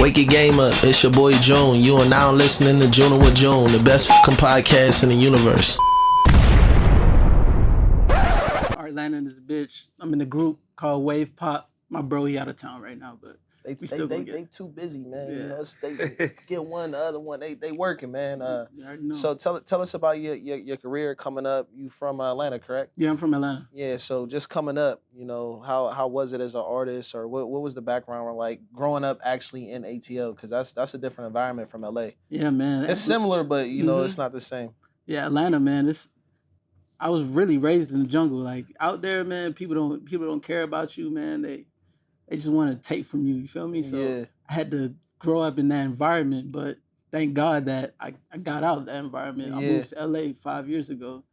Wake your game up, it's your boy Junne. You are now listening to Junnin with Junne, the best fucking podcast in the universe. Artlanta and this bitch. I'm in a group called Wav3pop. My bro, he out of town right now, but They too busy, man. Yeah. You know, they get one, the other one. They working, man. You already know. So tell us about your career coming up. You from Atlanta, correct? Yeah, I'm from Atlanta. Yeah. So just coming up, you know, how was it as an artist, or what was the background like growing up actually in ATL? Because that's a different environment from LA. Yeah, man. It's similar, but you know, it's not the same. Yeah, Atlanta, man. I was really raised in the jungle. Like out there, man, people don't care about you, man. They just want to take from you. You feel me? So Yeah. I had to grow up in that environment, but thank God that I got out of that environment. Yeah. I moved to LA 5 years ago.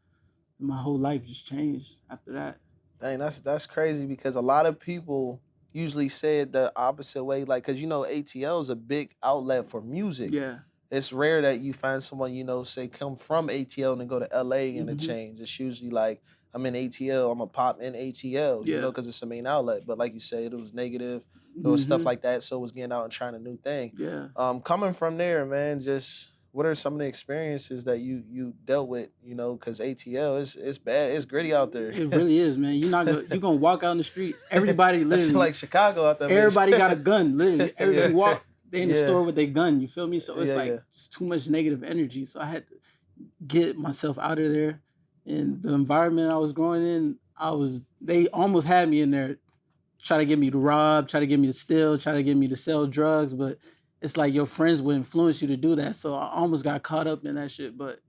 My whole life just changed after that. Dang, that's crazy because a lot of people usually say it the opposite way. Like, cause you know ATL is a big outlet for music. Yeah. It's rare that you find someone, you know, say come from ATL and then go to LA and it change. It's usually like, I'm in ATL, I'm a pop in ATL, you know, because it's the main outlet. But like you said, it was negative. It was stuff like that. So it was getting out and trying a new thing. Yeah. Coming from there, man, just what are some of the experiences that you dealt with, you know, because ATL, it's bad. It's gritty out there. It really is, man. You're gonna walk out in the street. Everybody literally. It's like Chicago out there. Everybody got a gun, literally. Everybody walk. They in the Yeah. store with their gun, you feel me? So it's Yeah. it's too much negative energy. So I had to get myself out of there. And the environment I was growing in, they almost had me in there, try to get me to rob, try to get me to steal, try to get me to sell drugs. But it's like your friends would influence you to do that. So I almost got caught up in that shit, but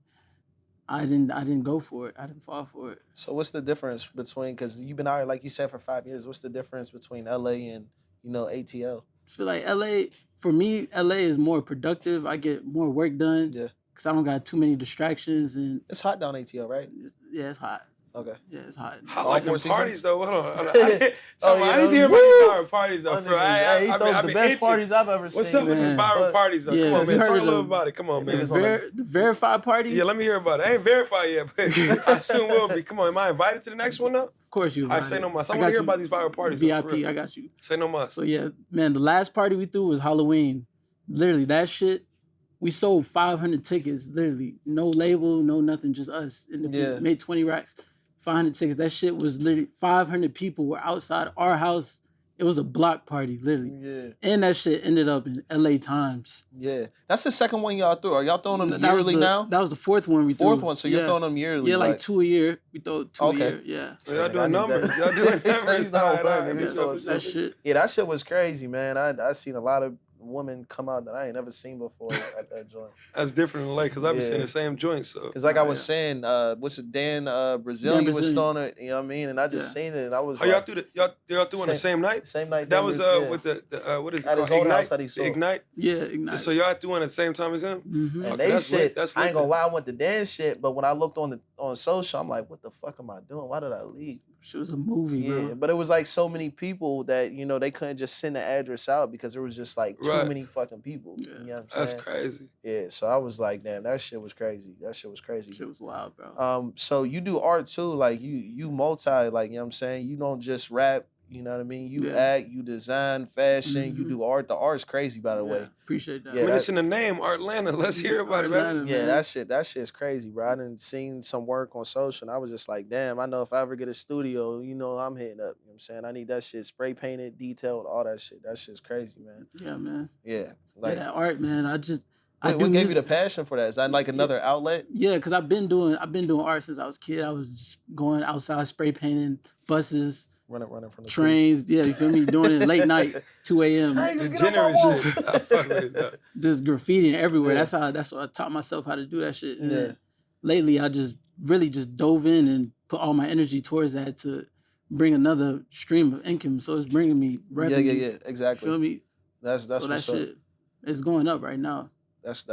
I didn't go for it. I didn't fall for it. So what's the difference between, because you've been out here, like you said, for 5 years, what's the difference between LA and, you know, ATL? I feel like for me, LA is more productive. I get more work done. Yeah. Because I don't got too many distractions. And It's hot down ATL, right? it's hot. Okay. Yeah, it's hot. I like them 4 seasons? parties though. Hold on. I Oh, need to hear woo! about these viral parties though. He Bro. I throws the best itching. parties I've ever What's seen. up with these man. viral parties though? Yeah. Come on, man. You Talk a heard little of about it. Come on, man. The verified party? Yeah, let me hear about it. I ain't verified yet, but I soon will be. Come on, am I invited to the next one though? Of course you. All right, say no more. I want to hear about these viral parties. though, for VIP, real. I got you. Say no more. So yeah, man, the last party we threw was Halloween. Literally, that shit, we sold 500 tickets. Literally, no label, no nothing, just us. Yeah. Made 20 racks. 500 tickets. That shit was literally 500 people were outside our house. It was a block party, literally. Yeah. And that shit ended up in LA Times. Yeah. That's the second one y'all threw. Are y'all throwing them That was yearly now? That was the fourth one we threw. Fourth one, so you're throwing them yearly. Yeah, like 2 a year. We throw 2 Okay. a year. Yeah. So y'all doing numbers. Y'all doing numbers. No, All right, man, for it's sure, all for sure. That shit. Yeah, that shit was crazy, man. I seen a lot of women come out that I ain't never seen before at that joint. That's different in LA because I've been Yeah. seeing the same joint. So Because like I was Yeah. saying, what's it, Dan Brazilian was Brazilian. throwing it, you know what I mean? And I just Yeah. seen it and I was oh, like, y'all threw on the same night? same night. That was yeah. with the what is it At his called? old house Ignite. that he sold. Ignite. Yeah, Ignite. So y'all threw on at the same time as him? Mm-hmm. And Okay, they that's shit, lit. That's I ain't lit gonna then. lie, I went to dance shit, but when I looked on social, I'm like, what the fuck am I doing? Why did I leave? Shit was a movie, Yeah, bro. but it was like so many people that, you know, they couldn't just send the address out because there was just like too Right. many fucking people. Yeah. You know what I'm saying? That's crazy. Yeah, so I was like, damn, that shit was crazy. Shit was wild, bro. So you do art too, like you multi, like, you know what I'm saying? You don't just rap, you know what I mean? You Yeah. act, you design, fashion, you Mhm. do art. The art's crazy, by the way. Appreciate that. Yeah, I mean, that- it's in the name, Artlanta. Let's hear about it, Artlanta. baby. Yeah, Man. that shit's crazy, bro. I done seen some work on social and I was just like, damn, I know if I ever get a studio, you know, I'm hitting up. You know what I'm saying? I need that shit spray painted, detailed, all that shit. That shit's crazy, man. Yeah, man. Yeah. Yeah, Like, that art, man. I do what gave you music. the passion for that? Is that like another outlet? Yeah, because I've been doing art since I was a kid. I was just going outside spray painting buses, Running from the trains. Yeah, you feel me? Doing it late night, 2 a.m. Degenerate shit. I fuck with it, though. Just graffitiing everywhere. Yeah. That's what I taught myself how to do that shit. And Yeah. then lately I just really just dove in and put all my energy towards that to bring another stream of income. So it's bringing me revenue. Yeah, exactly. Feel me? That's So that what's up. shit, it's going up right now. That's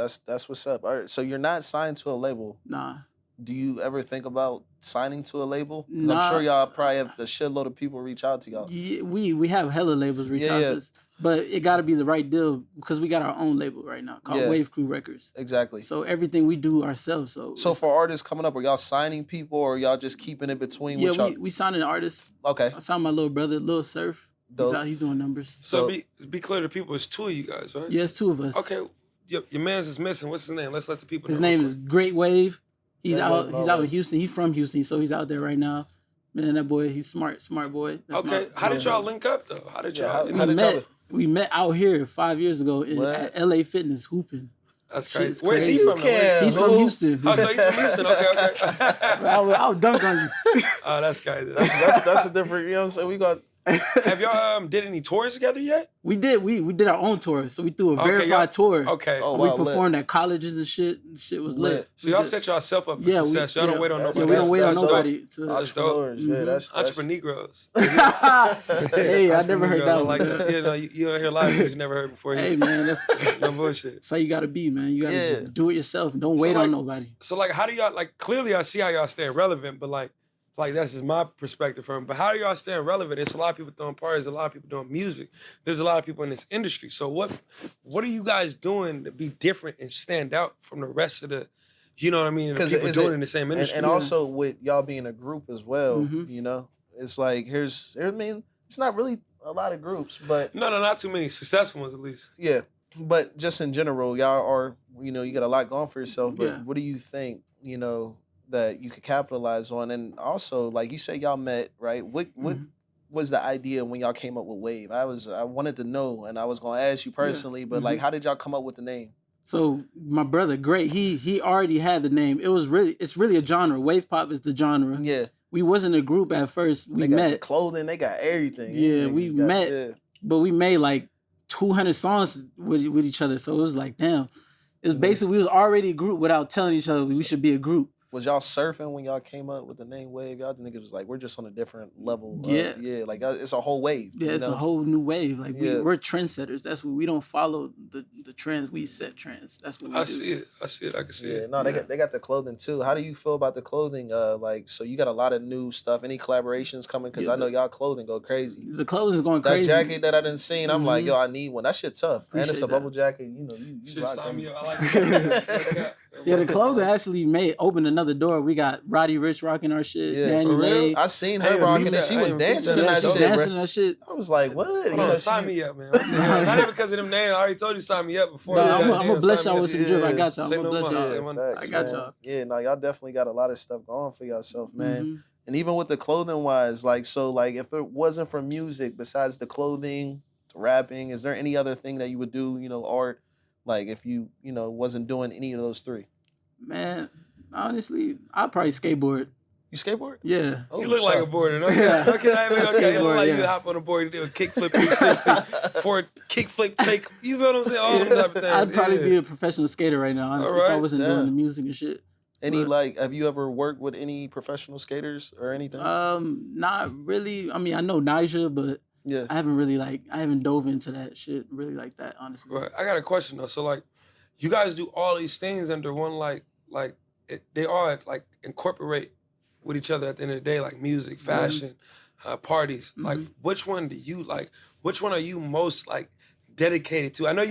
what's up. All right, so you're not signed to a label. Nah. Do you ever think about signing to a label? 'Cause Nah. I'm sure y'all probably have a shitload of people reach out to y'all. Yeah, we have hella labels reach out Yeah. to us, but it got to be the right deal because we got our own label right now called Yeah. Wave Crew Records. Exactly. So everything we do ourselves. So So it's- for artists coming up, are y'all signing people or y'all just keeping it between yeah, with y'all? we signed an artist. Okay. I signed my little brother, Lil Surf. Dope. He's doing numbers. So be clear to people, it's two of you guys, right? Yeah, it's two of us. Okay, your man's is missing. What's his name? Let's let the people know. His name is Great Wave. He's out in Wave. Houston. He's from Houston, so he's out there right now. Man, that boy, he's smart boy. Okay, how did y'all link up though? How did y'all? We met out here 5 years ago at LA Fitness hooping. That's crazy. Shit's Where's he crazy. from? He's from Houston. Oh, so he's from Houston. Okay. I'll dunk on you. Oh, that's crazy. That's a different. You know what I'm saying? We got. Have y'all did any tours together yet? We did. We did our own tour. So we threw a verified tour. Okay. Oh, we wow, performed at colleges and shit. Shit was lit. So y'all set yourself up for success. Y'all don't wait on nobody. Yeah, we don't wait on nobody. Entrepreneurs. Yeah, that's entrepreneurs. Hey, I never heard that one. Like that. You know, you don't hear a lot of things you never heard before. Hey man, that's no bullshit. That's how you gotta be, man. You gotta just do it yourself. Don't wait on nobody. So like, how do y'all like? Clearly, I see how y'all stay relevant, but like that's just my perspective from. But how do y'all stay relevant? There's a lot of people throwing parties, a lot of people doing music. There's a lot of people in this industry. So what are you guys doing to be different and stand out from the rest of the, you know what I mean? The people doing in the same industry. And also with y'all being a group as well, you know, it's like I mean, it's not really a lot of groups, but no, not too many successful ones at least. Yeah, but just in general, y'all are, you know, you got a lot going for yourself. But what do you think, you know, that you could capitalize on? And also, like you said, y'all met, right? What was the idea when y'all came up with Wave? I wanted to know, and I was gonna ask you personally, but like, how did y'all come up with the name? So my brother, Great, he already had the name. It's really a genre. Wave pop is the genre. Yeah. We wasn't a group at first. We met. The clothing, they got everything. Yeah, we met, but we made like 200 songs with each other. So it was like, damn. It was basically, we was already a group without telling each other we should be a group. Was y'all surfing when y'all came up with the name Wave? Y'all niggas was like, we're just on a different level. Like it's a whole wave. Yeah, it's a whole new wave. Like we're trendsetters. That's what we don't follow the trends. We set trends. That's what we do. I see it. I can see it. No, they got the clothing too. How do you feel about the clothing? Like, so you got a lot of new stuff. Any collaborations coming? Because I know y'all clothing go crazy. The clothing's going crazy. That jacket that I didn't seen, I'm like, yo, I need one. That shit tough. Appreciate and it's a bubble jacket. You know, you rock sign them. me up. I like that. Yeah, the clothing actually opened another door. We got Roddy Ricch rocking our shit. Yeah, Danny for real? Lay. I seen her rocking it. She was dancing in that shit. I was like, what? Sign me up, man. Not even because of them names. I already told you sign me up before. I'm gonna bless y'all with some drip. I got y'all. I'm gonna bless y'all. I got y'all. Yeah, no, y'all definitely got a lot of stuff going for yourself, man. And even with the clothing wise, like, so like if it wasn't for music, besides the clothing, rapping, is there any other thing that you would do, you know, art? Like if you wasn't doing any of those three? Man, honestly, I'd probably skateboard. You skateboard? Yeah. Oh, you look like a boarder. Okay. You look like you hop on a board, you do a kickflip 360, for kickflip take. You feel what I'm saying? All them type of things. I'd probably be a professional skater right now, honestly, if I wasn't doing the music and shit. Have you ever worked with any professional skaters or anything? Not really. I mean, I know Nija, but I haven't really I haven't dove into that shit really like that, honestly. Right. I got a question though. So like, you guys do all these things under one they all incorporate with each other at the end of the day, like music, fashion, parties. Like, which one do you like? Which one are you most dedicated to? I know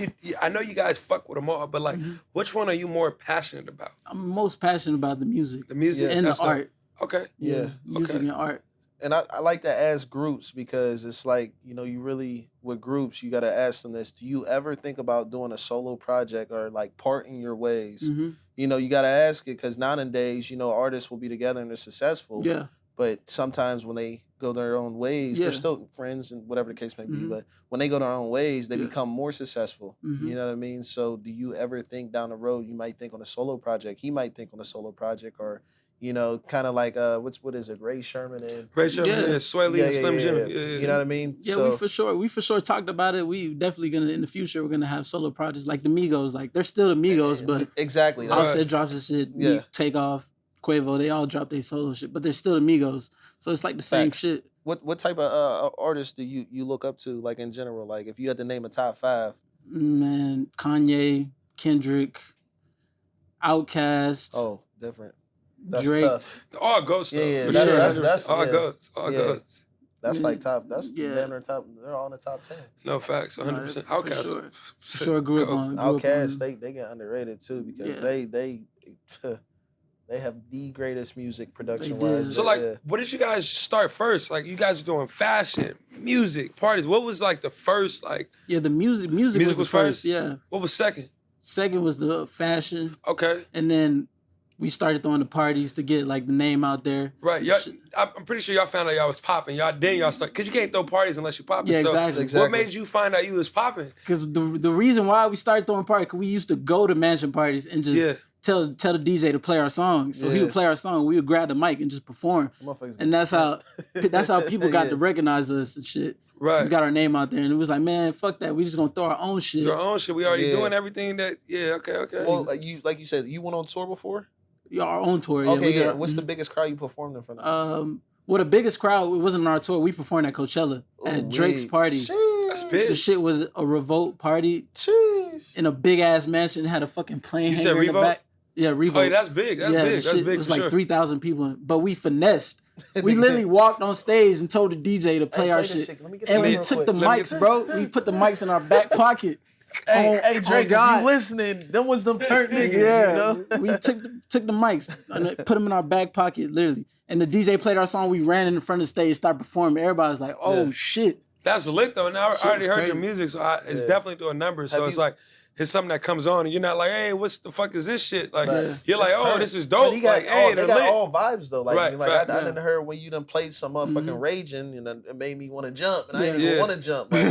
you guys fuck with them all, but which one are you more passionate about? I'm most passionate about the music. The music and the art. Okay. Yeah. Music and art. And I like to ask groups because it's like, you really, with groups, you got to ask them this. Do you ever think about doing a solo project or parting your ways? You got to ask it because nowadays, artists will be together and they're successful. Yeah. But sometimes when they go their own ways, they're still friends and whatever the case may be. But when they go their own ways, they become more successful. You know what I mean? So do you ever think down the road, you might think on a solo project, he might think on a solo project, or kind of like what is it? Ray Sherman and Sway Lee and Slim Jim. You know what I mean? Yeah, so, we for sure talked about it. We definitely gonna in the future we're gonna have solo projects like the Migos. Like they're still the Migos, but exactly. Offset drops his shit. Yeah. Take Off, Quavo, they all drop their solo shit, but they're still the Migos. So it's like the same shit. What type of artists do you look up to, like in general? Like if you had to name a top 5? Man, Kanye, Kendrick, Outkast. Oh, different. That's Drake. Tough. All goats though. Yeah, that's all goats. All goats. That's top. That's damn near top. They're all in the top 10. No facts. 100%. Outkast. For sure grew up on. Outkast, they get underrated too because they They have the greatest music production They wise. did. So like, what did you guys start first? Like, you guys were doing fashion, music, parties. What was like the first like? Yeah, the music was the first. Yeah. What was second? Second was the fashion. Okay. And then we started throwing the parties to get like the name out there. Right. Y'all, I'm pretty sure y'all found out y'all was popping. Y'all start, because you can't throw parties unless you popping. Yeah, So exactly. what made you find out you was popping? Because the reason why we started throwing parties, because we used to go to mansion parties and just tell the DJ to play our song. So he would play our song, we would grab the mic and just perform. And that's how people got to recognize us and shit. Right. We got our name out there, and it was like, man, fuck that. We just gonna throw our own shit. Your own shit. We already doing everything that. Yeah. Okay. Well, like you said, you went on tour before. Yeah, our own tour. Yeah, Okay. Yeah. What's the biggest crowd you performed in front of? Well, the biggest crowd, it wasn't on our tour. We performed at Coachella at Drake's party. That's big. The shit was a Revolt party in a big ass mansion. It had a fucking plane You said hanger in the Revolt? back. Yeah, Revolt. Oh, yeah, that's big. That's big. That's big. It was for like sure. 3,000 people, but we finessed. We literally walked on stage and told the DJ to play our shit. And we took the mics, bro. We put the mics in our back pocket. Hey, Drake, if you listening, them was them turnt niggas. Yeah, You know? we took the mics and put them in our back pocket, literally. And the DJ played our song. We ran in the front of the stage, started performing. Everybody was like, "Oh shit!" That's lit though. Now I already heard your crazy. music, so it's definitely doing numbers. So it's like it's something that comes on, and you're not like, "Hey, what's the fuck is this shit?" Like you're like, "Oh, this is dope." He got Like, hey, they they're got lit. all vibes though. Like, Right, I fact. done heard when you done played some motherfucking raging, and it made me want to jump, and I didn't Yeah. even want to jump. Like,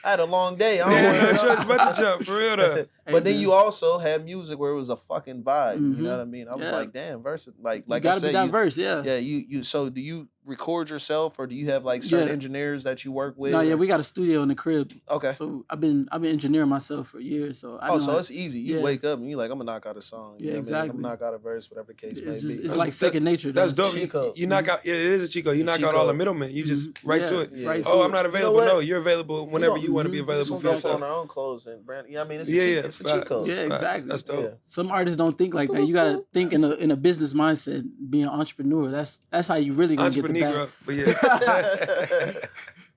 I had a long day. I don't Yeah, want no choice but to jump for real though. But then you also had music where it was a fucking vibe. You know what I mean? I was Yeah. like, damn, verse. Like You I gotta said, be diverse, yeah. Yeah, you. So do you record yourself, or do you have like certain Yeah. engineers that you work with? No, yeah, or- we got a studio in the crib. Okay. So I've been engineering myself for years. So I know so how- it's easy. You yeah. wake up and you like, I'm gonna knock out a song. You Yeah, know what I mean? exactly. I'm gonna knock out a verse, whatever the case may It's be. just, it's like second nature. That's though. dope. Chico. You knock out. Yeah, it is a Chico. You knock out all the middlemen. You just right to it. Yeah, right Oh, to I'm it. not available. what? No, you're available whenever you want to be We're just available gonna for go on yourself. our own clothes and brand. Yeah, I mean, it's Yeah, it's facts. Chico. Yeah, Facts. exactly. That's dope. Yeah. Some artists don't think like that. You gotta think in a business mindset, being an entrepreneur. That's how you really gonna get the Entrepreneur, bag. but yeah.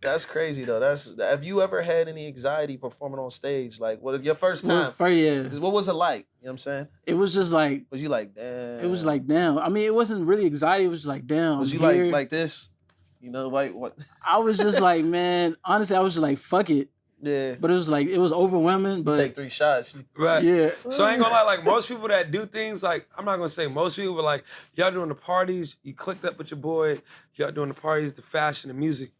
That's crazy though. Have you ever had any anxiety performing on stage? Like, what your first time? Well, yeah, What was it like? You know what I'm saying? it was just like Was you like, damn? it was like damn. I mean, it wasn't really anxiety. It was just like damn. Was you I'm here. like this? You know, like what? I was just like, man. Honestly, I was just like, fuck it. Yeah. But it was like it was overwhelming. But Take 3 shots. Right. yeah, So I ain't gonna lie, like most people that do things, like I'm not gonna say most people, but like y'all doing the parties, you clicked up with your boy, y'all doing the parties, the fashion, the music.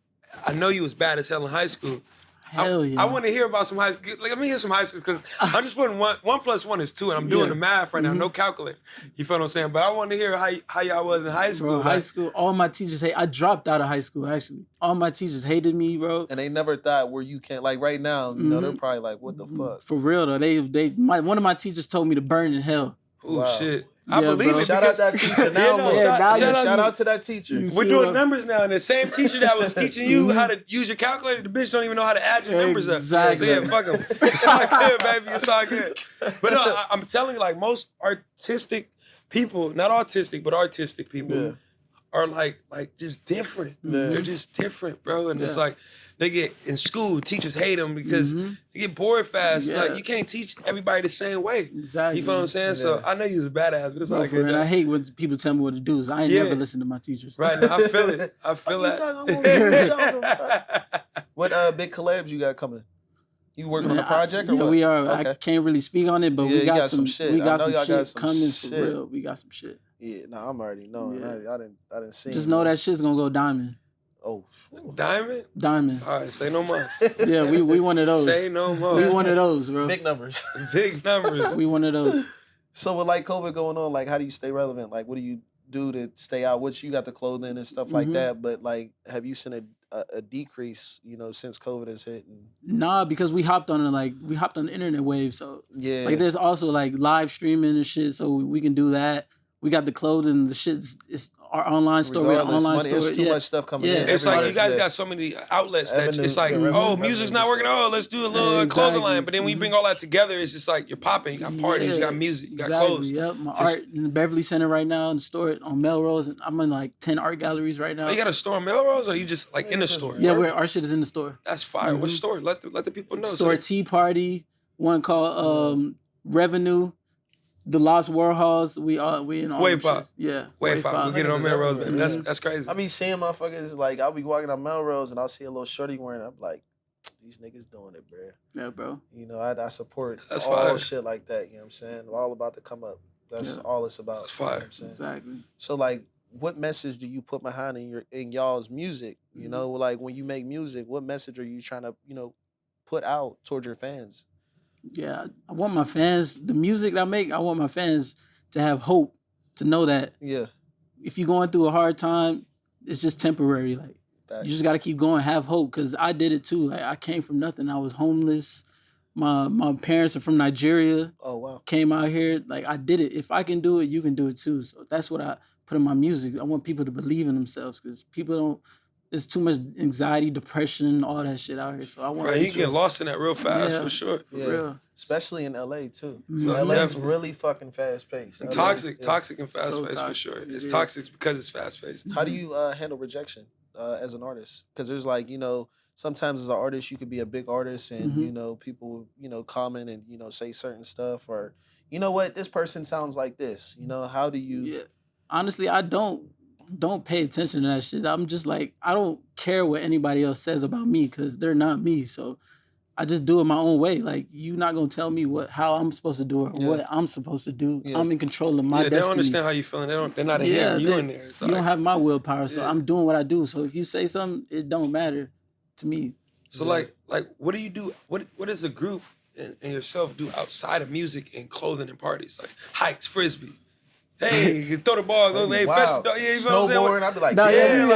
I know you was bad as hell in high school. hell yeah. I want to hear about some high school. Like, let me hear some high school because I'm just putting one plus one is 2, and I'm doing Yeah. the math right now, no calculator. You feel what I'm saying? But I want to hear how y'all was in high school. Bro, high like- school, all my teachers hate. I dropped out of high school actually. All my teachers hated me, bro. And they never thought where you can like right now. You know, they're probably like, what the fuck? For real though, one of my teachers told me to burn in hell. Oh Wow. shit! I Yeah, believe bro. it. Shout out because- that teacher now. no, man. shout Shout out- out to that teacher. You We're see doing what- numbers now, and the same teacher that was teaching you how to use your calculator, the bitch don't even know how to add your numbers up. Exactly. So yeah, fuck them. It's all good, baby. It's all good. But no, I'm telling you, like most artistic people, not autistic, but artistic people, Yeah. are like just different. They're just different, bro. And it's Yeah. like they get in school, teachers hate them because they get bored fast. It's Yeah. like you can't teach everybody the same way. Exactly. You feel what I'm saying? So I know you was a badass, but it's Bro, like for real, I hate when people tell me what to do. So I ain't Yeah. never listen to my teachers. right now. I feel it. I feel Fuck you talking that. What big collabs you got coming? You working on a Man, project or yeah, what? we are. Okay. I can't really speak on it, but Yeah, we you got some shit. We I got know some y'all shit got some coming shit. for real. We got some shit. Yeah, no, I'm already knowing. Yeah. I didn't see. Just know that shit's gonna go diamond. Oh, Diamond? Diamond. All right, say no more. Yeah, we one of those. Say no more. We one of those, bro. big numbers. Big numbers. We one of those. So with like COVID going on, like how do you stay relevant? Like what do you do to stay out? Which you got the clothing and stuff like that, but like have you seen a decrease, you know, since COVID has hit? And Nah, because we hopped on the internet wave. So yeah, like there's also like live streaming and shit, so we can do that. We got the clothing, the shit's it's our online store. We got an regardless, online money, store. it's too Yeah. much stuff coming Yeah. in. It's like you Everybody- guys got so many outlets that Avenue, it's like, yeah, oh, revenue, music's not working. Oh, let's do a little Exactly. clothing line. But then when you bring all that together, it's just like you're popping. You got parties, you Yeah, got music, you got exactly. clothes. Yep, my It's- art in the Beverly Center right now in the store on Melrose, and I'm in like 10 art galleries right now. Oh, you got a store in Melrose, or you just like in the store? Yeah, where our shit is in the store. That's fire. What store? Let the people know. Store Tea Party, one called Revenue, the Lost Warhols, we in all them Wav3pop. shits. Yeah. Wav3pop. We'll get it on Melrose, baby. That's crazy. I be seeing motherfuckers like I'll be walking on Melrose and I'll see a little shorty wearing it. I'm like, these niggas doing it, bro. Yeah, bro. You know, I support That's all fire. shit like that. You know what I'm saying? We're all about to come up. That's all it's about. That's fire. You know what I'm saying? Exactly. So like, what message do you put behind in y'all's music? You know, like when you make music, what message are you trying to put out towards your fans? Yeah, I want my fans, the music that I make, I want my fans to have hope, to know that if you're going through a hard time, it's just temporary. Like, you just got to keep going, have hope, because I did it too. Like, I came from nothing. I was homeless. My parents are from Nigeria. Oh, wow. Came out here. Like, I did it. If I can do it, you can do it too. So that's what I put in my music. I want people to believe in themselves, because people don't, there's too much anxiety, depression, all that shit out here. So I want you get lost in that real fast, for sure. For real. Especially in LA too. So LA's really fucking fast paced. Toxic and fast paced for sure. It's toxic because it's fast paced. How do you handle rejection as an artist? Because there's like, sometimes as an artist you could be a big artist and people comment and say certain stuff, or you know what, this person sounds like this. How do you? Yeah. Honestly, I don't pay attention to that shit. I'm just like, I don't care what anybody else says about me, because they're not me. So I just do it my own way. Like, you're not gonna tell me how I'm supposed to do it, or what I'm supposed to do. I'm in control of my destiny. They don't understand how you feeling. They're not hearing you in there. You don't have my willpower, so I'm doing what I do. So if you say something, it don't matter to me. So like what do you do? What does the group and yourself do outside of music and clothing and parties? Like hikes, frisbee. Hey, you throw the ball. Hey, wow. Snowboarding, I'd be like,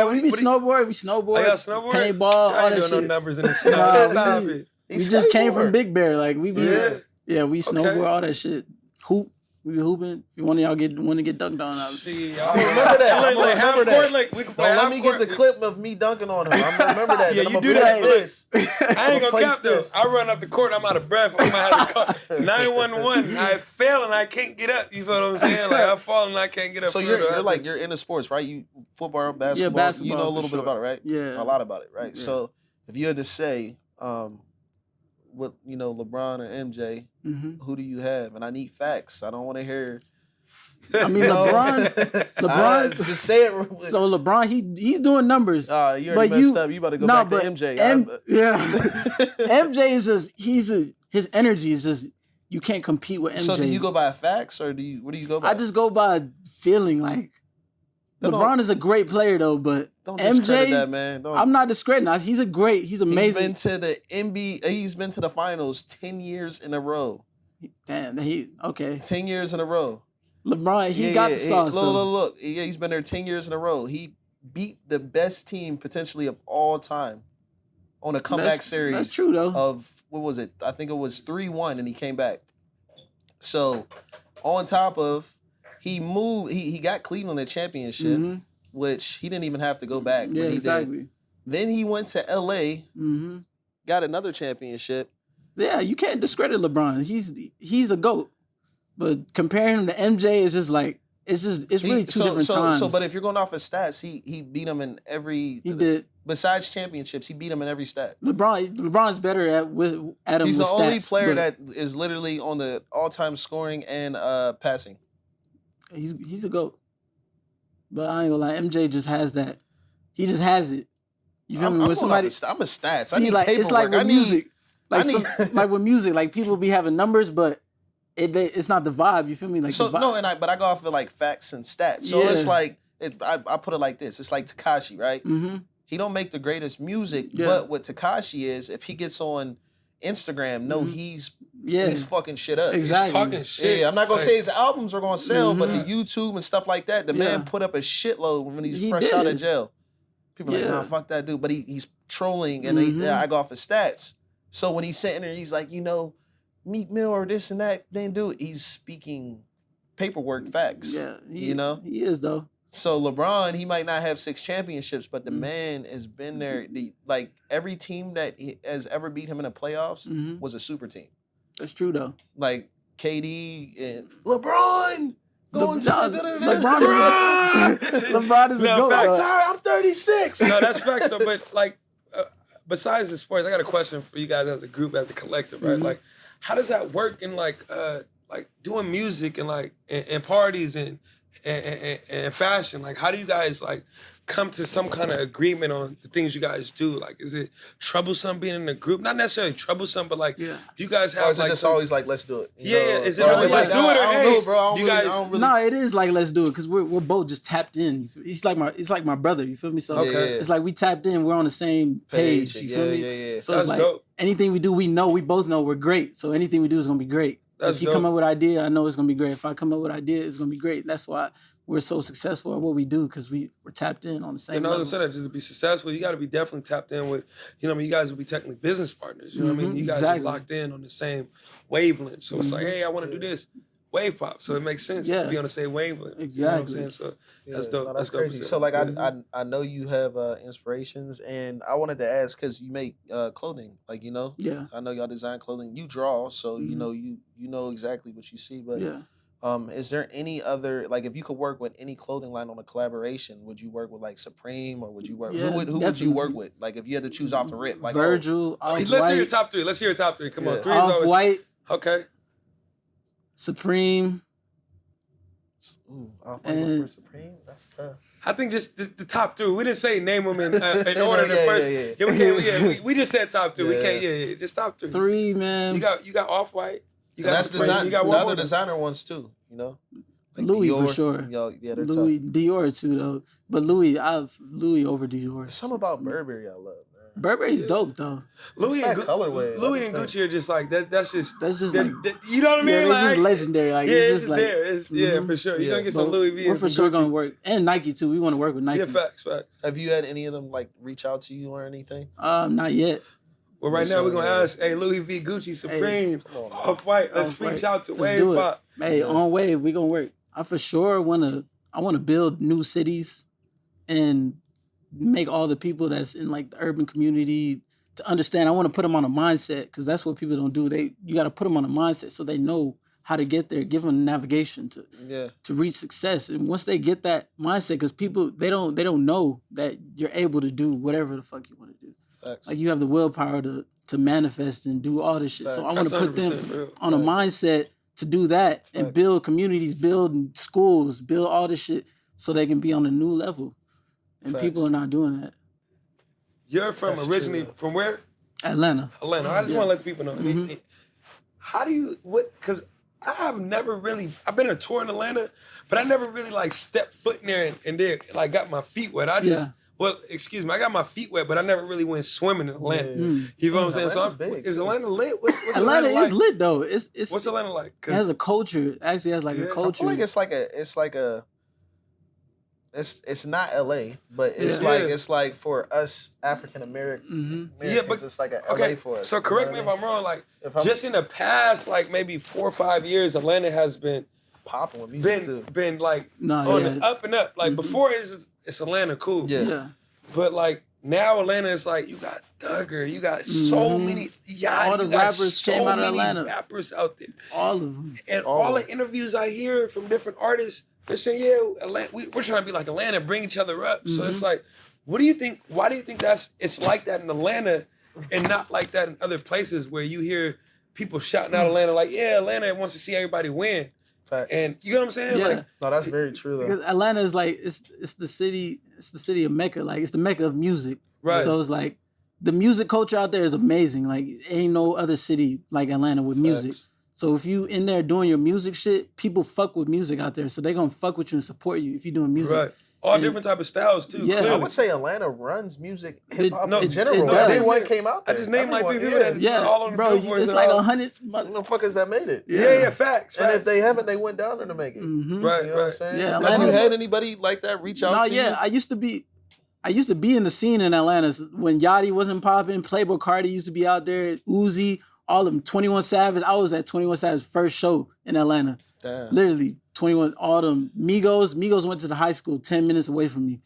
we be snowboard. We snowboard. Oh, yeah, snowboard? Paintball, all that shit. I ain't doing no numbers in the snow. We just came from Big Bear. Like, we be, we snowboard, all that shit. Hoop. We be hooping. If one of y'all want to get dunked on, see, I remember that. I remember that. We can play let me get the clip of me dunking on him. I remember that. Yeah, you do that. I ain't gonna cap though. I run up the court, I'm out of breath. I might have to call 911. I fell and I can't get up. You feel what I'm saying? Like, I fall and I can't get up. So you're into sports, right? You football, basketball. Yeah, basketball. You know a little bit about it, right? Yeah, a lot about it, right? Yeah. So if you had to say, what LeBron or MJ, who do you have? And I need facts. I don't want to hear. I mean, LeBron. Just say it. So LeBron, he's doing numbers. You already messed up. You about to go back to MJ. MJ is just his energy is just, you can't compete with MJ. So do you go by facts or what do you go by? I just go by feeling. Like, LeBron is a great player though, but don't MJ, that, man. I'm not discrediting. He's amazing. He's been to the NBA. He's been to the finals 10 years in a row. Damn, 10 years in a row. LeBron, he got the sauce. Look. Yeah, he's been there 10 years in a row. He beat the best team potentially of all time on a comeback series. That's true though. Of what was it? I think it was 3-1, and he came back. So on top of, he moved. He got Cleveland a championship, which he didn't even have to go back. Yeah, exactly. Did. Then he went to LA, got another championship. Yeah, you can't discredit LeBron. He's a GOAT. But comparing him to MJ is just like, it's really two different times. So, but if you're going off of stats, he beat him in every. He did. Besides championships, he beat him in every stat. LeBron's better at him. He's the only stats, player that is literally on the all-time scoring and passing. He's a GOAT. But I ain't gonna lie, MJ just has that. He just has it. You feel me? When somebody, I'm a stats. See, it's like with music. Like with music, like people be having numbers, but it's not the vibe. You feel me? Like, so the vibe. but I go off of like facts and stats. So it's like I put it like this. It's like Tekashi, right? Mm-hmm. He don't make the greatest music, but what Tekashi is, if he gets on Instagram, he's fucking shit up. Exactly. He's talking shit. Yeah, I'm not gonna say his albums are gonna sell, but the YouTube and stuff like that, the man put up a shitload when he's fresh out of jail. People are like, nah, fuck that dude. But he's trolling, and I go off his stats. So when he's sitting there, he's like, Meek Mill or this and that, they didn't do it. He's speaking paperwork facts. Yeah, he is though. So LeBron, he might not have 6 championships, but the man has been there. Every team that has ever beat him in the playoffs was a super team. That's true though. Like KD and LeBron. LeBron is a GOAT. Sorry, I'm 36. No, that's facts though. But like, besides the sports, I got a question for you guys as a group, as a collective, right? Like, how does that work in like like doing music and like and parties and fashion, like how do you guys like come to some kind of agreement on the things you guys do? Like, is it troublesome being in a group? Not necessarily troublesome, but like, do you guys have or is it like just always like, let's do it? Yeah, is it always let's do it, or I don't know, bro. I don't really. No, it is like let's do it because we're both just tapped in. It's like my brother. You feel me? So it's like we tapped in. We're on the same page. You feel me? Yeah. So it's like anything we do, we both know we're great. So anything we do is gonna be great. If you come up with an idea, I know it's gonna be great. If I come up with an idea, it's gonna be great. That's why we're so successful at what we do because we're tapped in on the same level. Just to be successful, you got to be definitely tapped in with, you know what I mean? You guys will be technically business partners. You know what I mean? You guys are locked in on the same wavelength. So it's like, hey, I want to do this. Wave pop. So it makes sense to be on the same wavelength. Exactly. You know what I'm saying? So that's dope. No, that's crazy. So like I know you have inspirations, and I wanted to ask because you make clothing, like I know y'all design clothing. You draw, so you know exactly what you see. But is there any other, like, if you could work with any clothing line on a collaboration, would you work with like Supreme, or would you work who would you work with? Like if you had to choose off the rip, like Virgil, Let's hear your top three. Come on, three is always Off-White. Okay. Supreme. Off-White for Supreme. That's tough. I think just the top three. We didn't say name them in order. We just said top three. We can't. Just top three. Three, man. You got Off-White. You got Supreme. You got one other designer ones too. Like Louis Dior, for sure. They're Louis, tough. Dior too though. But Louis over Dior. There's something about Burberry I love, man. Burberry's dope though. Louis and Gucci are just like that. That's just like, you know what I mean? Yeah, like, just legendary. Like it's just like there. For sure. You're gonna get some Louis V. We're for sure gonna work, and Nike too. We want to work with Nike. Yeah, facts. Have you had any of them like reach out to you or anything? Not yet. Well, right now we're gonna ask, hey, Louis V, Gucci, Supreme, Off-White. Let's reach out to Wave Pop. Hey, on Wave, we gonna work. I for sure wanna build new cities and make all the people that's in like the urban community to understand. I want to put them on a mindset because that's what people don't do. You got to put them on a mindset so they know how to get there. Give them navigation to reach success. And once they get that mindset, because people they don't know that you're able to do whatever the fuck you want to do. Facts. Like you have the willpower to manifest and do all this shit. Facts. So I want to put them on a mindset to do that and build communities, build schools, build all this shit so they can be on a new level. And people are not doing that. You're originally from where? Atlanta. I just want to let the people know. How do you, because I've been a tour in Atlanta, but I never really like stepped foot in there and there, like got my feet wet. I got my feet wet, but I never really went swimming in Atlanta. You know what I'm saying? Is Atlanta lit? What's Atlanta like? is lit though. It's what's Atlanta like? It has a culture. It actually has like a culture. I feel like it's not LA, but it's like for us African Americans, it's like a LA for us. So correct me if I'm wrong. Like just in the past, like maybe 4 or 5 years, Atlanta has been popping with music too. Been like on the up and up. Like before, it's Atlanta cool. Yeah. But like now, Atlanta is like you got Duggar, you got so many all the rappers came out of Atlanta. Rappers out there, all of them, and all the interviews I hear from different artists. They're saying, Atlanta, we're trying to be like Atlanta, bring each other up. So it's like, what do you think? Why do you think it's like that in Atlanta and not like that in other places where you hear people shouting out Atlanta like, Atlanta wants to see everybody win. Facts. And you know what I'm saying? Yeah. Like, no, that's very true though. Because Atlanta is like it's the city of Mecca. Like it's the Mecca of music. Right. So it's like the music culture out there is amazing. Like ain't no other city like Atlanta with music. Facts. So if you in there doing your music shit, people fuck with music out there. So they gonna fuck with you and support you if you're doing music. Right. All different type of styles too. Yeah. Clearly. I would say Atlanta runs music, hip hop in it general. does. Everyone came out there. I just named like 3 people Yeah, all on the bro, billboards it's and like all. 100 motherfuckers that made it. Yeah, facts. And if they haven't, they went down there to make it. Right, you know what I'm saying? Yeah, Have you had anybody like that reach out to you? I used to be in the scene in Atlanta when Yachty wasn't popping. Playboy Cardi used to be out there. Uzi, all of them. 21 Savage. I was at 21 Savage's first show in Atlanta. Damn. Literally 21. All them Migos went to the high school 10 minutes away from me.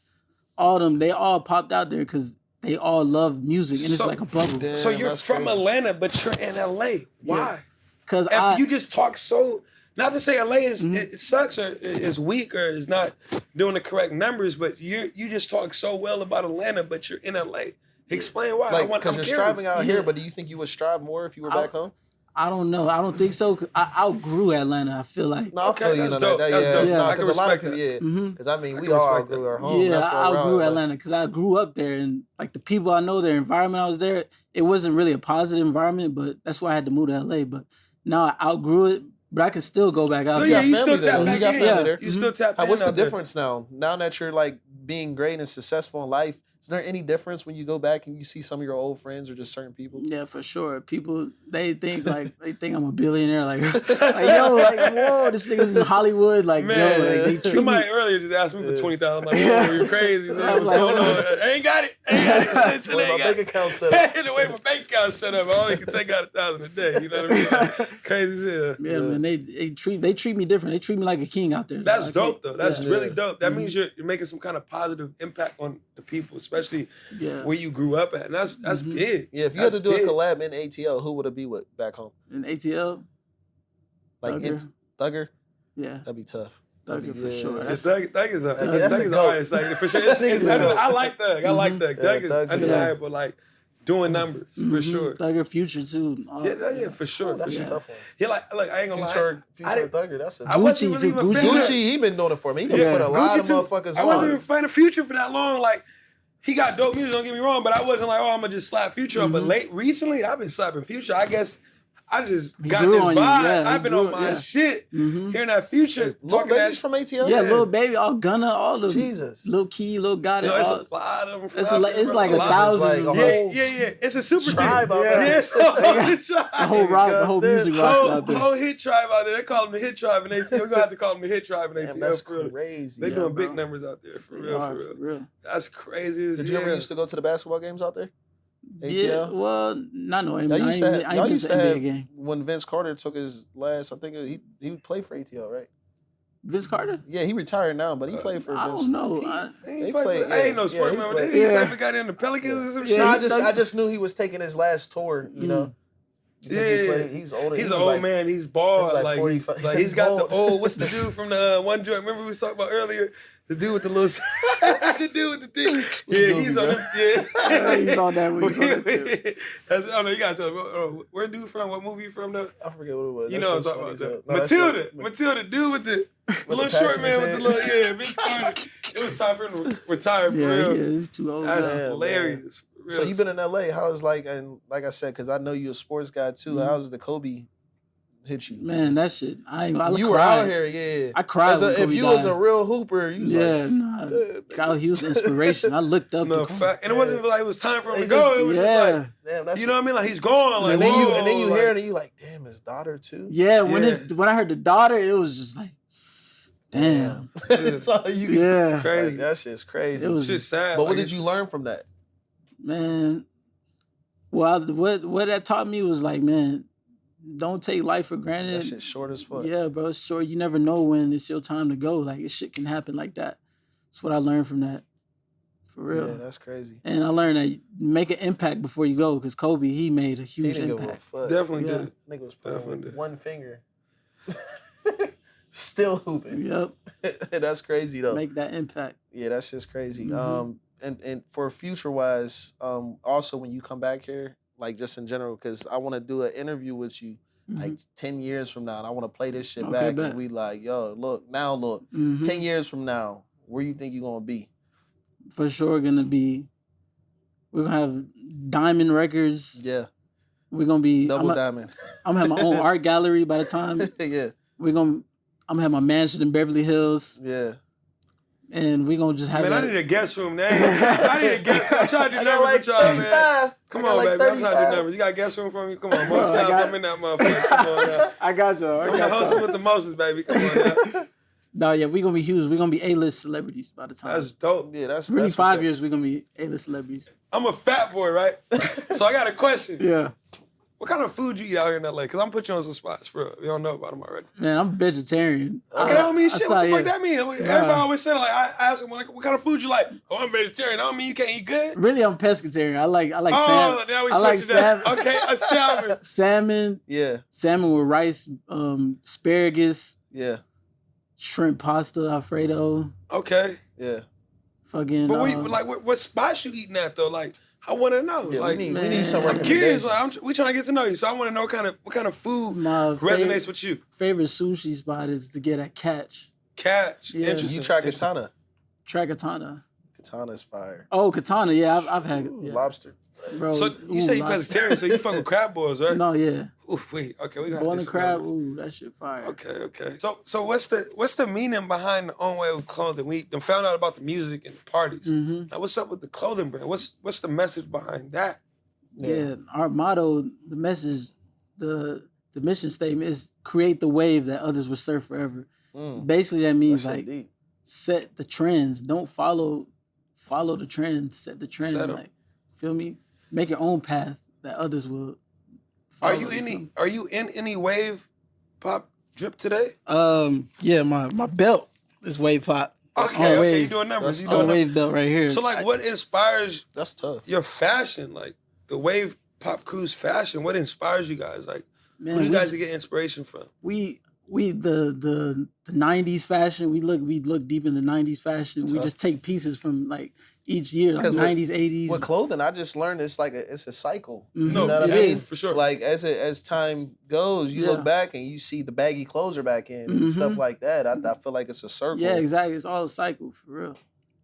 All them. They all popped out there because they all love music and it's like a bubble. Damn, so you're from Atlanta, but you're in LA. Why? Because you just talk so. Not to say LA is it sucks or is weak or is not doing the correct numbers, but you just talk so well about Atlanta, but you're in LA. Explain why. Because you're striving out here, but do you think you would strive more if you were back home? I don't know. I don't think so. 'Cause I outgrew Atlanta. I feel like. No, I feel you that's on dope. that. That's dope. Yeah, I can because a lot of respect people, that. yeah. Because I mean, I we can all respect outgrew that. our home. Yeah, That's I where outgrew we're Atlanta because I grew up there, and like the people I know, their environment I was there, it wasn't really a positive environment. But that's why I had to move to LA. But now I outgrew it, but I can still go back out Oh, You there. yeah, got you family still there. tap You back got in. family there. You still tap in What's the out there. difference now that you're like being great and successful in life? Is there any difference when you go back and you see some of your old friends or just certain people? Yeah, for sure. People they think I'm a billionaire. Like yo, like whoa, this nigga's in Hollywood. Like yo, like they treat somebody me. earlier just asked me for 20,000. I'm like, whoa, you're crazy. I was What's like, going on? I ain't got it. The way my bank account set up. The way my bank account set up, I only can take out 1,000 a day. You know what I mean? Like, crazy as hell. Yeah, man, they treat me different. They treat me like a king out there. That's Like, dope though. That's Yeah. really dope. That means you're making some kind of positive impact on the people, especially Yeah. where you grew up at. And that's big. Yeah, if you That's had to do big. a collab in ATL, who would it be with back home? In ATL, Like Thugger. Thugger? Yeah, That'd be tough. Thugger for sure. It's That's, Thug is that's a an goat. artist, like, for sure. That nigga's a goat. I like Thug. I like Thug. Yeah, Thug is Thug's a undeniable, like doing numbers for sure. Thugger Future too. Yeah, for sure. That's for a sure. tough one. Yeah, like I ain't gonna lie. Future I didn't- Thugger, that's a I wasn't Gucci really too, even Gucci. feeling Gucci, it. he been doing it for me. He done Yeah. put a lot of Gucci too. motherfuckers I wasn't even on. fan of Future for that long. Like he got dope music. Don't get me wrong, but I wasn't like, oh, I'm gonna just slap Future up. But recently, I've been slapping Future. I guess I just got grew this on vibe. you, yeah, he I've been grew- on my yeah. shit, Mhm. hearing that Future Lil talking that. Baby's from ATL? Yeah, Lil Baby, all Gunna, all the Jesus. Lil Key, Lil Got It. No, it's all, a lot of them. from it's out like there, it's bro. like A lot. 1,000. Like a whole Yeah. It's a super tribe team. out there. Yeah, the whole rock, the whole music roster out there. Whole hit tribe out there. They call them the hit tribe in ATL. We're gonna have to call them the hit tribe in Damn, ATL that's for real. crazy. They Yeah, doing bro. big numbers out there for They real, are, for real. That's crazy as Did you ever hell. used to go to the basketball games out there? Yeah, ATL? well, not no. I Y'all used to have, ain't y'all been used to to NBA have game. when Vince Carter took his last, I think he played for ATL, right? Vince Carter? Yeah, he retired now, but he played for I Vince. don't know. He played- played, yeah, I ain't no yeah, sport he man. played- He yeah. played for goddamn the Pelicans or some Yeah, shit. No, I just knew he was taking his last tour, you know. Because he's older. He's He an was old like- man. He's bald. like Like, 45. like he's got the old. What's the dude from the one joint? Remember we was talking about earlier? The dude with the little. The dude with the thing. Yeah, movie, he's on bro? him. Yeah, He's on that one. He's on that too. That's, oh no, you gotta tell me. Where dude from? What movie you from though? I forget what it was. You That know what I'm shit's talking funny about. as Though. hell. No, that shit- Matilda, dude with the little the short patch man in with his the little Vince Carter. It was time for him to retire for Yeah, real. he's too old. That's now. Yeah, hilarious. for real. So you've been in LA. How is like, and like I said, because I know you're a sports guy too. How's the Kobe hit you? Man, that shit. I you were cried. out here, yeah. I cried As a- when if Kobe you was died. a real hooper, you was Yeah, like, nah. "Yeah, He was inspiration. I looked up No to Kobe. fact, and it wasn't like it was time for him They to go. It was just like, damn, that's you know what I mean? Like he's gone. Like and then whoa, you like, hear it and you like, damn, his daughter too. Yeah, when Yeah. when I heard the daughter, it was just like, damn. That's all you. Yeah, crazy. Like, that shit's crazy. It was Shit's sad. but what like, did you learn from that? man. Well, what that taught me was like, man, don't take life for That granted. shit's short as fuck. Yeah, bro, it's short. You never know when it's your time to go. Like, this shit can happen like that. That's what I learned from that. For real. Yeah, that's crazy. And I learned that you make an impact before you go, because Kobe, he made a He huge didn't give a impact. fuck. Definitely Yeah. did. Nigga was Definitely playing did. one finger. Still hooping. Yep, That's crazy though. make that impact. Yeah, that's just crazy. Mhm. And for future wise, also when you come back here, like just in general, because I want to do an interview with you like 10 years from now, and I want to play this shit Okay, back, bet. and we like, yo, look, Mhm. 10 years from now, where you think you're gonna be? For sure, we're gonna have diamond records. Yeah, We're gonna be. double I'm diamond. gonna have my own art gallery by the time. Yeah, I'm gonna have my mansion in Beverly Hills, yeah. and we're gonna just have. Man, I need a guest room name. I need a guest room. I'm trying to do I got numbers like with y'all, man. 35. Come I got on, like baby. I'm trying to do 35. numbers. You got a guest room for me? Come on, Bro, most I sounds. got- I'm in that motherfucker. Come on now. I got you. I'm the hostess with the Moses, baby. Come on now. No, yeah, we're gonna be huge. We're gonna be A-list celebrities by the time. That's dope. Yeah, that's really that's 5 what's years. We're gonna be A-list celebrities. I'm a fat boy, right? So I got a question. Yeah, What kind of food you eat out here in LA? Because I'm putting you on some spots, bro. You don't know about them already. man, I'm vegetarian. Okay, that don't mean shit. What the fuck yeah. that mean? Everybody always saying like, I ask them like, what kind of food you like? Oh, I'm vegetarian. I don't mean you can't eat good. Really, I'm pescatarian. I like Oh, salmon. now we I like switch it up. salmon. Okay, a salmon. Salmon, Yeah, salmon with rice, asparagus, yeah, shrimp pasta, Alfredo, Okay, yeah. fucking. but what spots you eating at though? Like, I want to know. Yeah, like, we need some I'm curious. recommendations. Like, we trying to get to know you, so I want to know what kind of food My resonates with you. Favorite sushi spot is to get at Catch. Catch. Yeah. Interesting. You try katana. Try Katana. Katana's fire. Oh, Katana. Yeah, I've had Ooh, yeah. lobster. Bro, So you say you lobster. pescatarian, so you fuck with crab boils, right? No, yeah. Ooh, wait. Okay, we got Boiling crab. Ooh, that shit fire. Okay. So what's the meaning behind the own way of clothing? We found out about the music and the parties. Mm-hmm. Now what's up with the clothing brand? What's the message behind that? Yeah, our motto, the message, the mission statement is create the wave that others will surf forever. Basically, that means That's like deep. set the trends. Don't follow the trends. Set the trends. Set 'em. Like, feel me? Make your own path that others will follow. Are you in any wave pop drip today? Yeah, my belt is wave pop. Okay, wave. you doing numbers. You On doing wave belt right here. So like, what inspires That's tough. your fashion? Like the wave pop crew's fashion. What inspires you guys? Like, Man, who do you guys get inspiration from? we the 90s fashion, we look deep in the 90s fashion. We just take pieces from like each year, like 90s, 80s. With clothing, I just learned it's a cycle. Mhm. No, You know what I it mean? is, for sure. Like as time goes, you Yeah. look back and you see the baggy clothes are back in and stuff like that. I feel like it's a circle. Yeah, exactly. It's all a cycle for real.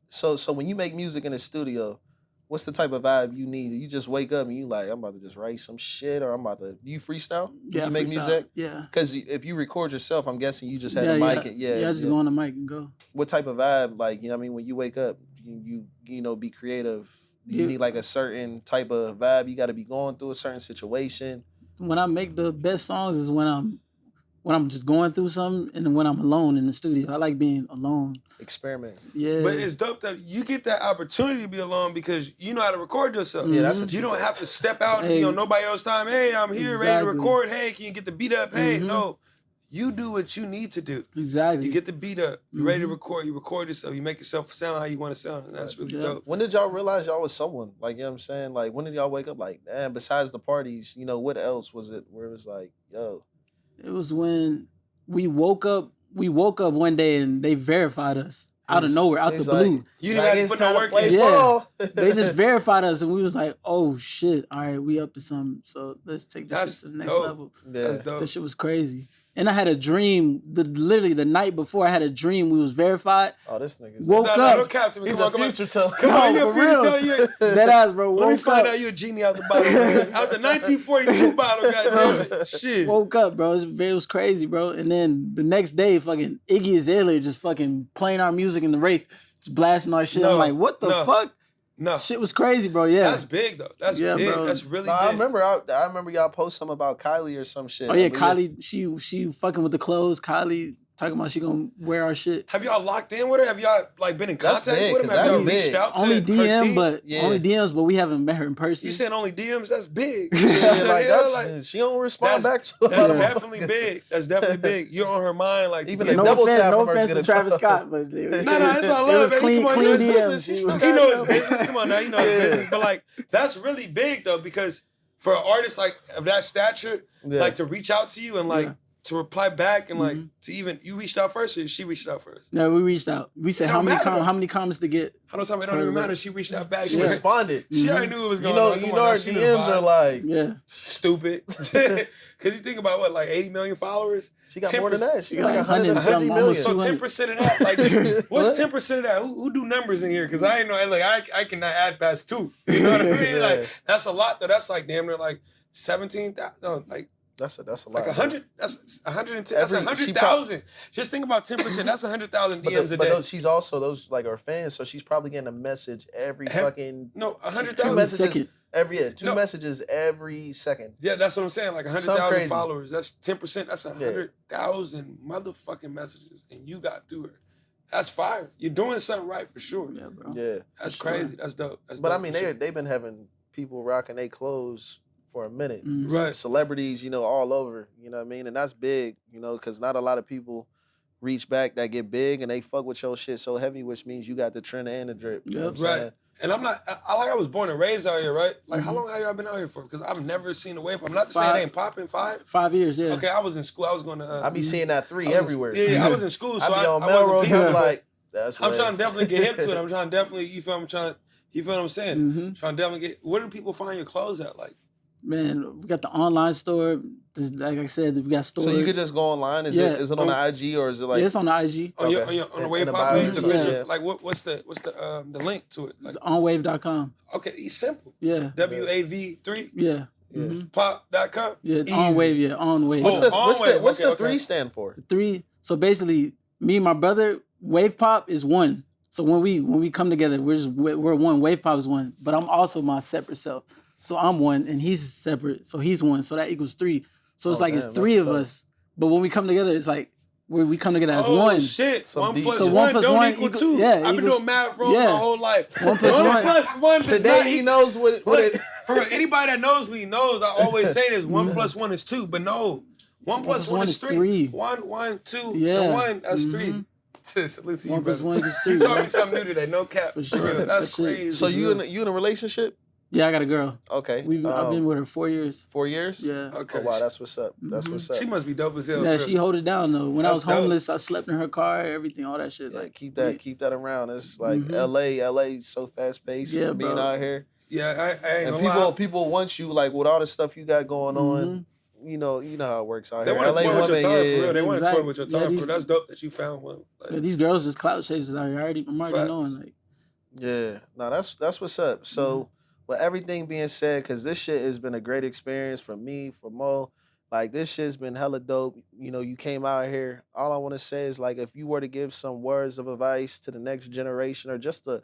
So when you make music in the studio, what's the type of vibe you need? You just wake up and you like, I'm about to just write some shit, or do you freestyle? Do Yeah, you make freestyle. music? Yeah. Because if you record yourself, I'm guessing you just had Yeah, a mic. yeah. And, Yeah, I just go on the mic and go. What type of vibe, like, you know what I mean, when you wake up, you know, be creative. Do you Yeah. need like a certain type of vibe? You got to be going through a certain situation. When I make the best songs is when I'm just going through something, and when I'm alone in the studio. I like being alone. Experiment. Yeah. But it's dope that you get that opportunity to be alone because you know how to record yourself. Yeah, that's You don't have to step out Hey. and nobody else's time. Hey, I'm here ready to Exactly. record. Hey, can you get the beat up? Hey, no. You do what you need to do. Exactly. You get the beat up. You're ready to record. You record yourself. You make yourself sound how you want to sound. And that's really dope. When did y'all realize y'all was someone? Like, you know what I'm saying? Like, when did y'all wake up like, damn, besides the parties, you know, what else was it where it was like, yo. It was when we woke up one day and they verified us out of nowhere, out the He's blue. like, You didn't have to it's put no time to work play in. Yeah. ball. They just verified us, and we was like, "Oh shit! All right, we up to something. So let's take this That's shit to the next dope. level." Yeah. That's dope. That shit was crazy. And I had a dream. Literally the night before, I had a dream. We was verified. Oh, this nigga's Woke No, up. don't cap to me. He's Come a on, come on. future teller. Come on, No, you're a for future real. teller. That ass, bro. Let me Woke find up. out you a genie out the bottle. Man. Out the 1942 bottle, goddamn it. Shit. Woke up, bro. It was crazy, bro. And then the next day, fucking Iggy Azalea just fucking playing our music in the Wraith, just blasting our shit. No, I'm like, what the no. fuck? No. Shit was crazy, bro. Yeah. That's big, though. That's Yeah, big. bro. That's really No, big. I remember y'all post something about Kylie or some shit. Oh yeah, Like, Kylie, she fucking with the clothes. Kylie talking about she gonna wear our shit. Have y'all locked in with her? Have y'all like been in That's contact big, with him? 'cause Have y'all that's reached big. out to Only her DM, team? but Yeah. only DMs, but we haven't met her in person. You saying only DMs? That's big. Shit, like Hell, that's she don't respond back to That's us. definitely big. That's definitely big. You're on her mind, like Even to the get- double tap no from her is offense to gonna- Travis Scott, but No, that's all I it love, was baby. clean, Come on, clean listen, DMs. listen, She still He know his got business. Come on now, you know his Yeah. business. But like, that's really big though, because for an artist like of that stature, Yeah. like to reach out to you and like Yeah. to reply back and like to even you reached out first or she reached out first? No, we reached out. We said It how don't many matter, though. how many comments to get. How much time it don't even matter. She reached out back. She Yeah. responded. She already knew what was going You know, on. Come you on know now, her she knew the DMs are vibe. like Yeah, Stupid. Because you think about what, like 80 million followers? she got more than that. She got like 100 and 150 something, million. almost So 200. 10% of that, like, what's What? 10% of that? Who do numbers in here? Because I ain't know, like, I cannot add past 2. You know what I mean? Yeah. Like, that's a lot, though. That's like damn near like 17,000. No, like That's a lot. like 100. That's 110. That's Every- 100,000. Just think about 10%. That's 100,000 DMs a day. She's also those like her fans, so she's probably getting a message every fucking No, two 100,000. messages second. every two No. messages every second. Yeah, that's what I'm saying. Like Something 100,000 crazy. followers. That's 10%. That's 100,000 motherfucking messages, and you got through her. That's fire. You're doing something right for sure. Yeah, bro. Yeah, That's For sure. crazy. That's dope. That's but I dope mean for sure. they've been having people rocking their clothes for a minute. Mhm. Right. Celebrities, you know, all over. You know what I mean, and that's big. You know, because not a lot of people reach back that get big and they fuck with your shit so heavy, which means you got the trend and the drip. You know what I'm Right. saying? And I'm not, I was born and raised out here, right? Like, how long have y'all been out here for? Because I've never seen a wave. I'm not to say it 5. ain't popping 5. 5 years, yeah. Okay, I was in school. I was going to. I be seeing that 3 I was in- everywhere. Yeah, I was in school, so I be on I wasn't Melrose. peeping, I'm but like, that's I'm wave. trying to definitely get hip to it. I'm trying to definitely, you feel me? I'm trying to, You feel what I'm saying? Trying to delegate. Where do people find your clothes at? Like, man, we got the online store. Like I said, we got stores. So you could just go online. Is it on the IG or is it like? Yeah, it's on the IG. On the Wav3pop page. Yeah. Like what's the link to it? Like, It's on wave.com. Okay, it's simple. Yeah. WAV3. Yeah. Pop.com. Yeah, on Wave. Yeah, on Wave. What's the 3 stand for? The 3. So basically, me and my brother, Wav3pop is 1. So when we come together, we're 1. Wav3pop is 1. But I'm also my separate self. So I'm 1 and he's separate. So he's 1. So that equals 3. So it's like it's 3 of us. But when we come together, it's like we come together as 1. Oh shit! 1 plus 1 don't equal 2. Yeah, I've been doing math wrong my whole life. 1 plus 1. 1 plus 1 does Today not he knows what it. For anybody that knows me knows I always say this: 1 plus 1 is 2. But no, 1 plus 1 is 3. 1, 2, Yeah. 1. That's 3. Salute to you, 1 plus brother. 1 is 3. You taught me something new today. No cap. For sure. That's crazy. So you in a relationship? Yeah, I got a girl. Okay. I've been with her 4 years. 4 years? Yeah. Okay. Oh, wow, that's what's up. That's what's up. She must be dope as hell. Yeah, bro. she hold it down though. When I was That's dope. homeless, I slept in her car, everything, all that shit. Yeah, Like keep that around. It's like LA so fast paced. Yeah, being bro. out here. Yeah, I ain't And gonna lie. people want you like with all the stuff you got going on. You know how it works out They here. want to tour with your time for yeah. real. They want to Exactly. tour with your Yeah, time for these- real. That's dope that you found one. Like, Yeah, these girls just clout chasers out here. I'm already Facts. knowing. Like, Yeah, no, that's what's up. So, with everything being said, because this shit has been a great experience for me, for Mo. Like this shit's been hella dope. You know, you came out here. All I want to say is like, if you were to give some words of advice to the next generation, or just to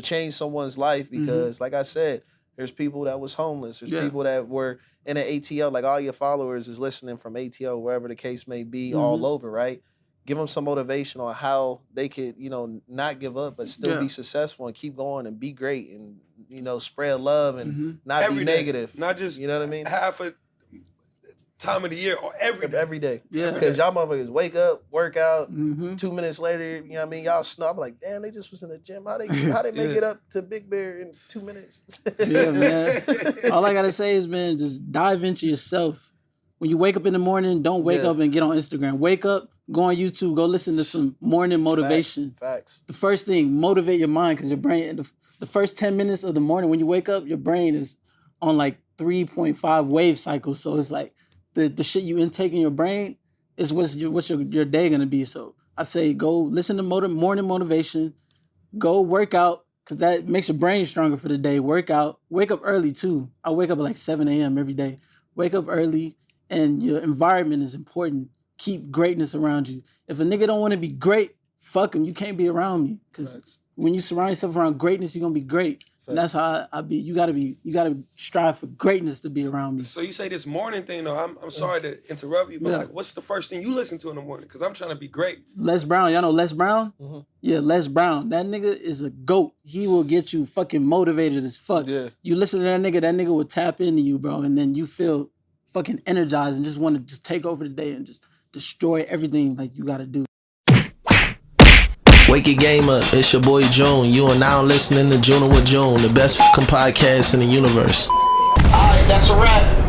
change someone's life, because like I said, there's people that was homeless. There's people that were in an ATL. Like all your followers is listening from ATL, wherever the case may be, all over, right? Give them some motivation on how they could, not give up, but still be successful and keep going and be great and, spread love and not every be day. negative. Not just you know what I mean? half a time of the year or every day. Every day. Yeah. Because y'all motherfuckers wake up, work out, 2 minutes later, you know what I mean? Y'all snub. I'm like, damn, they just was in the gym. How they make it up to Big Bear in 2 minutes? yeah, man. All I gotta say is, man, just dive into yourself. When you wake up in the morning, don't wake up and get on Instagram. Wake up, go on YouTube, go listen to some morning motivation. Facts. The first thing, motivate your mind, because your brain, the first 10 minutes of the morning when you wake up, your brain is on like 3.5 wave cycles. So it's like the shit you intake in your brain is what's your day gonna be. So I say go listen to morning motivation, go work out, because that makes your brain stronger for the day. Work out, wake up early too. I wake up at like 7 a.m. every day. Wake up early, and your environment is important. Keep greatness around you. If a nigga don't want to be great, fuck him. You can't be around me, because when you surround yourself around greatness, you're gonna be great. And that's how I be. You gotta strive for greatness to be around me. So you say this morning thing though. I'm sorry to interrupt you, but like, what's the first thing you listen to in the morning? Because I'm trying to be great. Les Brown, y'all know Les Brown? Yeah, Les Brown. That nigga is a GOAT. He will get you fucking motivated as fuck. Yeah. You listen to that nigga will tap into you, bro, and then you feel fucking energized and just want to just take over the day and just destroy everything like you gotta do. Wake your game up, it's your boy Junne. You are now listening to Junne with Junne, the best fucking podcast in the universe. All right, that's a wrap.